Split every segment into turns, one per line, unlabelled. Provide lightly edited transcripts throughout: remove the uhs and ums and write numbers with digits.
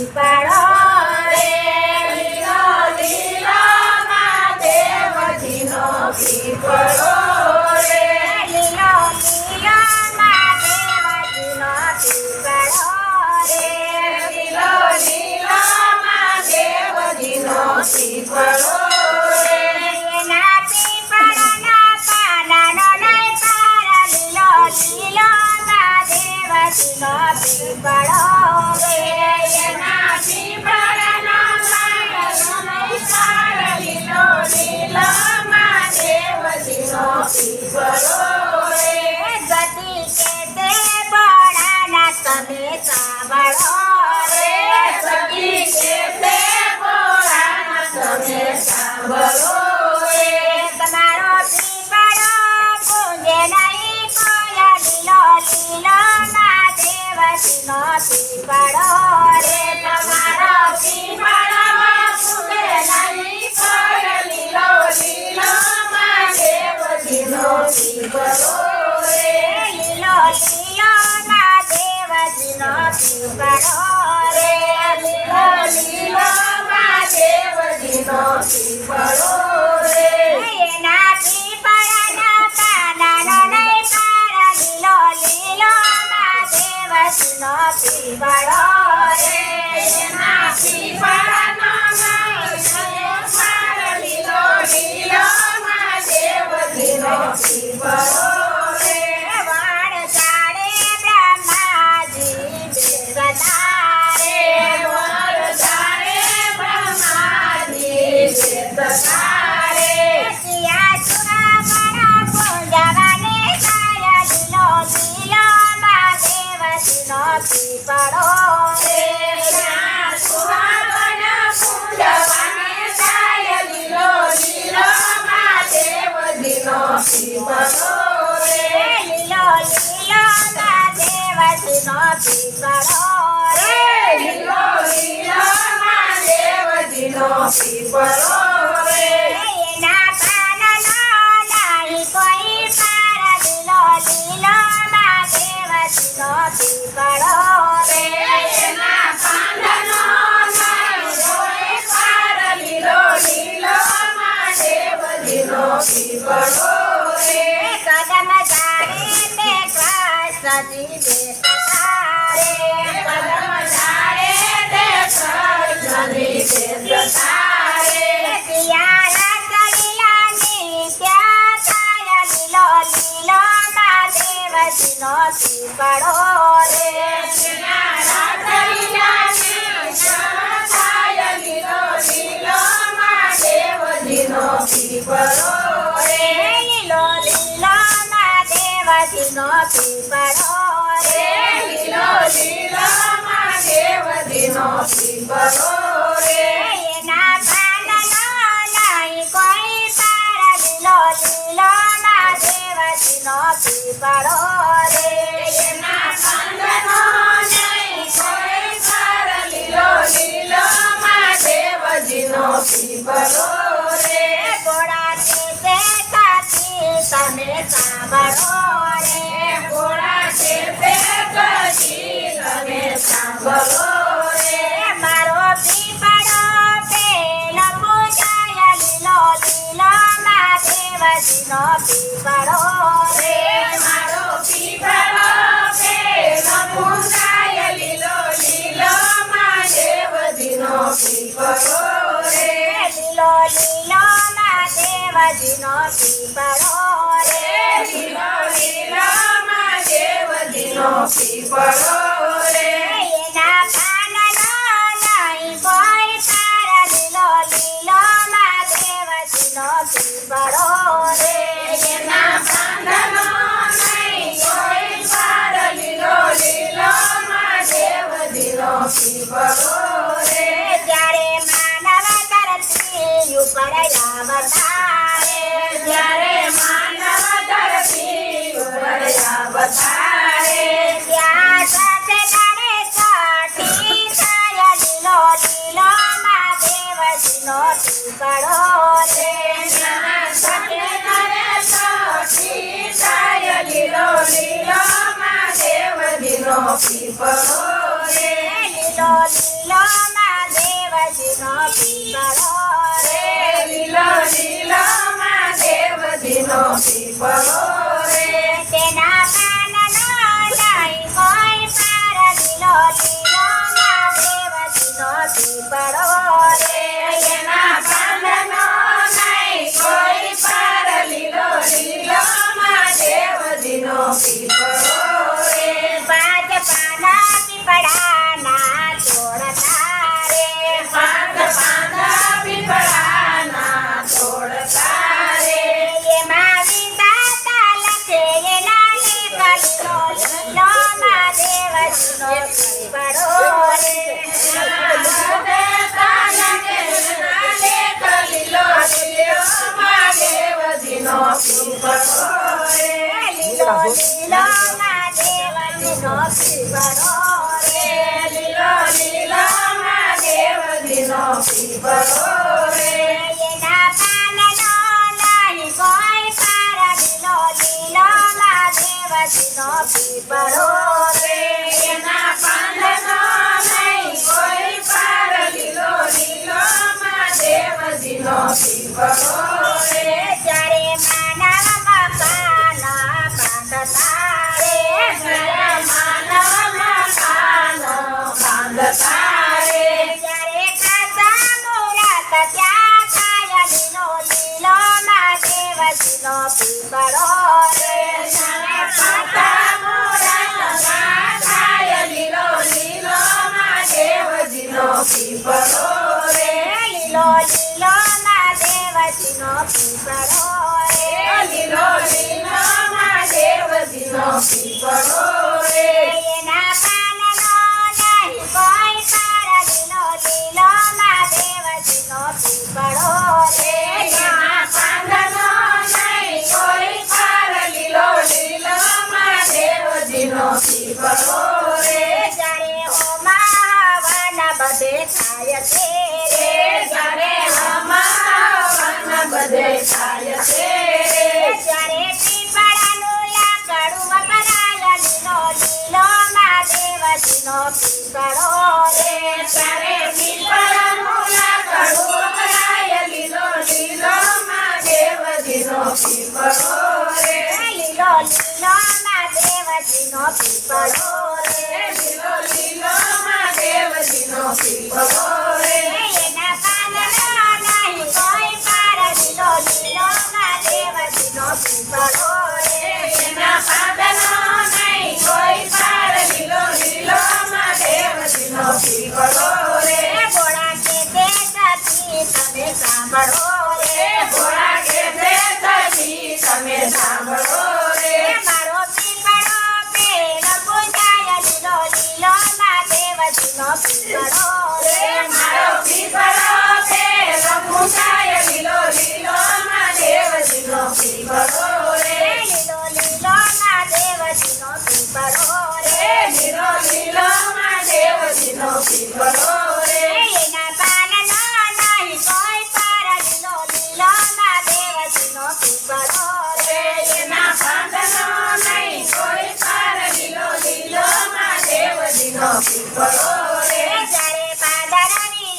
પીપળો રે લીલો લીલો મહાદેવજીનો પીપળો રે લીલો લીલો મહાદેવજીનો પીપળો રે લીલો લીલો મહાદેવજીનો પીપળો રે એના પીપળાના પાનાનો નહીં પાર લીલો લીલો મહાદેવજીનો પીપળો રે એના પીપળાનો પાનાનો નહીં પાર લીલો લીલો મહાદેવજીનો પીપળો રે ગતિ કે તે બોળાના તમે સાંભળો રે ગતિ કે તે બોળાના તમે સાંભળો રે તમારો પીપળો પૂજે નહીં કોઈ લીલો લીલો મહાદેવજીનો પીપળો રે તમારો પીપળો પૂજે નહીં કોઈ લીલો લીલો મહાદેવજીનો પીપળો રે લીલો લીલો મહાદેવજીનો પીપળો રે લીલો લીલો મહાદેવજીનો પીપળો રે એના પીપળાના પાનાનો નહીં પાર લીલો લીલો મહાદેવજીનો પીપળો રે એના પીપળાનો નહીં પાર લીલો લીલો મહાદેવજીનો પીપળો રે વાળ ચાડે બ્રહ્માજી બેસતા રે વાળ ચાડે બ્રહ્માજી બેસતા રે સિયા ચુરા પૂજવાને થાય લીલો લીલો મહાદેવજીનો પીપળો રે સિયા ચુરા પૂજવાને થાય લીલો લીલો મહાદેવજીનો પીપળો રે લીલો લીલો મહાદેવજીનો પીપળો રે લીલો લીલો મહાદેવજીનો પીપળો રે એના પાનનો નહીં કોઈ પાર લીલો લીલો મહાદેવજીનો પીપળો રે એના પાનનો નહીં કોઈ પાર લીલો લીલો મહાદેવજીનો પીપળો રે કદમ ચાડે તે કૃષ્ણજી બેસતા રે કદમ ચાડે તે કૃષ્ણજી બેસતા રે પિયા રસલીલાની ત્યાં થાય લીલો લીલો મહાદેવજીનો પીપળો રે પિયા રસલીલાની ત્યાં થાય લીલો લીલો મહાદેવજીનો પીપળો રે લીલો લીલો મહાદેવજીનો પીપળો રે લીલો લીલો મહાદેવજીનો પીપળો રે એના પાનનો નહીં કોઈ પાર લીલો લીલો મહાદેવજીનો પીપળો રે એના પાનનો નહીં કોઈ પાર લીલો લીલો મહાદેવજીનો પીપળો રે ગોળા કે તે કાકી તમે સાંભળો રે ગોળા કે તે કાકી તમે સાંભળો રે મારો પીપળો પેલો પૂજાય લીલો લીલો મહાદેવજીનો પીપળો રે મારો પીપળો પેલો પૂજાય લીલો લીલો મહાદેવજીનો પીપળો રે લીલો લીલો મહાદેવજીનો પીપળો રે લીલો લીલો મહાદેવજીનો પીપળો રે એના પાનનો નહીં કોઈ પાર લીલો લીલો મહાદેવજીનો પીપળો રે એના પાનનો નહીં કોઈ પાર લીલો લીલો મહાદેવજીનો પીપળો રે જ્યારે માનવ ધરતી ઉપર આવતા રે જ્યારે માનવ ધરતી ઉપર આવતા રે ત્યાં સાથે તારે સાથી થાય લીલો લીલો મહાદેવજીનો પીપળો રે ત્યાં સાથે તારે સાથી થાય લીલો લીલો મહાદેવજીનો પીપળો રે લીલો લીલો લીલો મહાદેવજીનો પીપળો રે
લીલો લીલો મહાદેવજીનો પીપળો રે
તેના પાનનો નહીં કોઈ પાર લીલો લીલો મહાદેવજીનો પીપળો રે
એના પાનનો નહીં કોઈ પાર લીલો લીલો મહાદેવજીનો પીપળો રે
પાંચ પાના પીપળાના છોડતા રે
પાંચ પાંદા પીપળાના છોડતા રે
એમાં વિધાતા લખે એના એક લીલો લીલો મહાદેવજીનો પીપળો રે લીલો લીલો મહાદેવજીનો પીપળો રે એના પાનનો નહીં કોઈ પાર લીલો લીલો મહાદેવજીનો પીપળો રે જ્યારે માનવ મકાન બાંધતા રે જ્યારે ખાસા મુહૂર્ત ત્યાં થાય લીલો લીલો મહાદેવજીનો પીપળો રે લીલો લીલો મહાદેવજીનો પીપળો રે એના પાનનો નહીં કોઈ પાર લીલો લીલો મહાદેવજીનો પીપળો રે જ્યારે હોમા હવન બધે થાય છે રે
બધે થાય છે
જ્યારે પીપળાનું લાકડું વપરાય લીલો લીલો મહાદેવજીનો પીપળો રે
તારે પીપળાનું લાકડું વપરાય લીલો લીલો મહાદેવજીનો પીપળો રે
લીલો લીલો મહાદેવજીનો પીપળો રે
લીલો લીલો મહાદેવજીનો પીપળો રે
એના પાનનો નહીં કોઈ પાર લીલો લીલો મહાદેવજીનો પીપળો રે
એના પાદનો નહીં કોઈ પાર લીલો લીલો મહાદેવજીનો પીપળો રે
ભોળા કે તે સતી તમે સાંભળો રે
ભોળા કે તે સતી તમે સાંભળો રે
મારો પીપળો પેલો પૂજાય લીલો લીલો મહાદેવજીનો પીપળો રે
મારો પીપળો પેલો પૂજાય લીલો લીલો મહાદેવજીનો પીપળો રે
લીલો લીલો મહાદેવજીનો પીપળો રે
લીલો લીલો મહાદેવજીનો પીપળો રે
એના પાનનો નહીં કોઈ પાર લીલો લીલો મહાદેવજીનો પીપળો રે
એના પાદનો નહીં કોઈ પાર લીલો લીલો મહાદેવજીનો પીપળો રે
જ્યારે પાદરની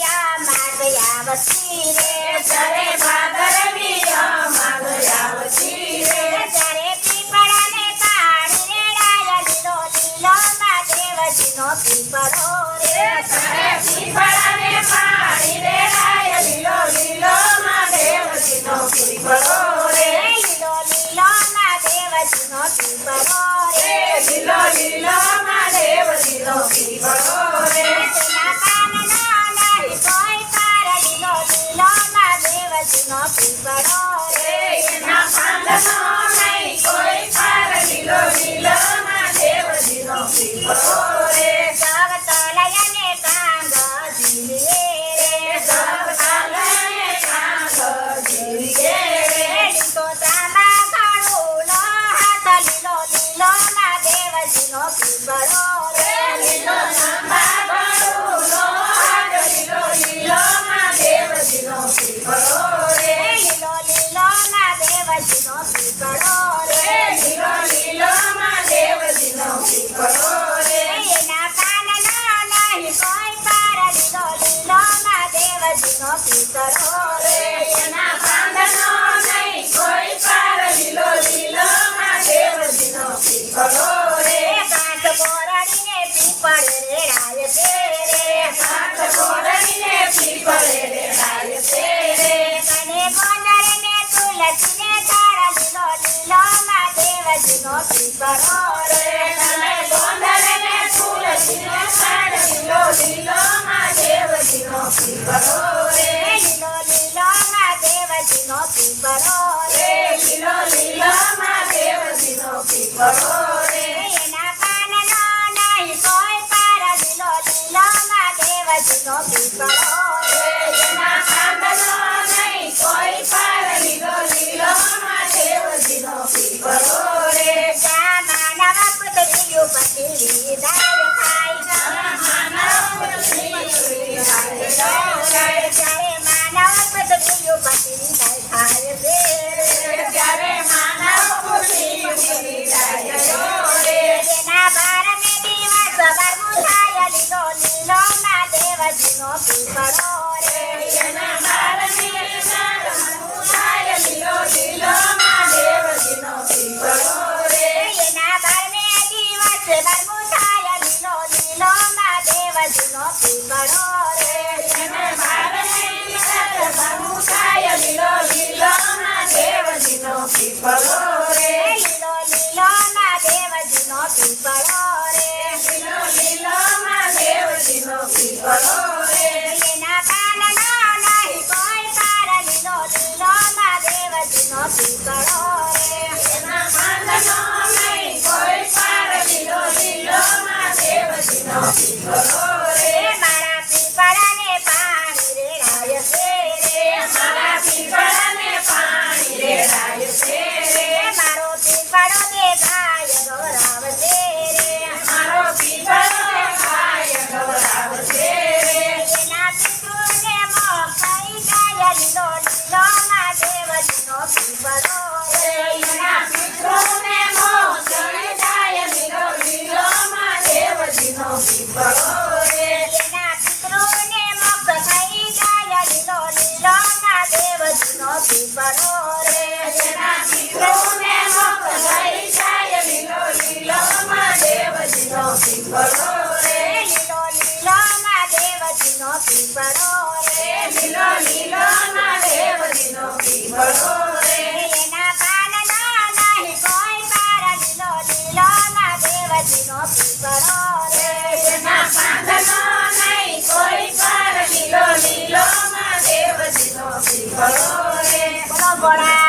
માત આવતી રે
જ્યારે ભાદરવી અમાવસી રે
ત્યારે પીપળાને પાણી રેડાય લીલો લીલો મહાદેવજીનો પીપળો રે
ત્યારે પીપળાને પાણી રેડાય લીલો લીલો મહાદેવજીનો પીપળો રે
લીલો લીલો મહાદેવજીનો પીપળો રે
લીલો લીલો મહાદેવજીનો પીપળો રે
તેના પાનનો નહીં કોઈ પાર લીલો લીલો મહાદેવજીનો પીપળો રે
એના પાંદનો નહીં કોઈ પાર લીલો લીલો મહાદેવજીનો પીપળો રે
સવતલયને કાંગ ઝીલે રે
સવતાલને કાંગ ઝીલે રે
લીલો તાંબા ઘડુલો હાથ લીલો લીલો મહાદેવજીનો પીપળો રે
લીલો
પીપળો રે
એના પાંદનો નહીં કોઈ પાર લીલો લીલો મહાદેવજીનો પીપળો રે
કાંઠ બોરડીને પીપળે રેડાય છે રે
કાંઠ બોરડીને પીપળે રેડાય છે રે
કને ગોંદરને તુલસીને તારા લીલો લીલો મહાદેવજીનો પીપળો રે
તને ગોંદરને તુલસીને ઝાડ લીલો લીલો મહાદેવજીનો પીપળો રે
લીલો લીલો મહાદેવજીનો પીપળો રે
લીલો લીલો મહાદેવજીનો પીપળો રે
એના પાનનો નહીં કોઈ પાર લીલો લીલો મહાદેવજીનો પીપળો રે
એના પાંદનો નહીં કોઈ પાર લીલો લીલો મહાદેવજીનો પીપળો રે
જ્યાં માનવ પુત્રીયું પતિ વિદાય થાય ત્યારે માનવ પુત્રીયું પતિ વિદાય થાય છે
ત્યારે માનવ પુત્રી વિદાય રે
એના બારમે દિવસ બરમું થાય લીલો લીલો મહાદેવજીનો પીપળો રે
એના બારમી સારમનું થાય લીલો લીલો મહાદેવજીનો પીપળો રે
એના બારમે દિવસ બરમું થાય લીલો લીલો મહાદેવજીનો પીપળો રે
એને બારમી સારમનું થાય લીલો લીલો મહાદેવજીનો પીપળો રે
લીલો લીલો મહાદેવજીનો પીપળો રે
લીલો લીલો મહાદેવજીનો પીપળો રે
એના પાનનો નહીં કોઈ પાર લીલો લીલો મહાદેવજીનો પીપળો રે
એના પાંદનો નહીં કોઈ પાર લીલો લીલો મહાદેવજીનો પીપળો રે
મારા પીપળાને પાણી રેડાય છે રે
મારા પીપળાને પાણી રેડાય છે રે
મારો પીપળો તે ગાય ગૌરાવશે રે
મારો પીપળો ગાય ગૌરાવશે રે
એના પિતૃને મોક્ષ થઈ જાય લીલો લીલો મહાદેવજીનો પીપળો રે
એના પિતૃને મોક્ષ જાય લીલો લીલો મહાદેવજીનો પીપળો રે
એના પિતૃને મોક્ષ થઈ જાય લીલો લીલો મહાદેવજીનો પીપળો રે
એના પિતૃને મોક્ષ થઈ જાય લીલો લીલો મહાદેવજીનો પીપળો રે
લીલો લીલો મહાદેવજીનો પીપળો રે
લીલો લીલો મહાદેવજીનો પીપળો રે
એના પાનનો નહીં કોઈ પાર લીલો લીલો મહાદેવજીનો પીપળો રે
એના પાંદનો નહીં કોઈ પાર લીલો લીલો મહાદેવજીનો પીપળો રે
બોલો ભોળા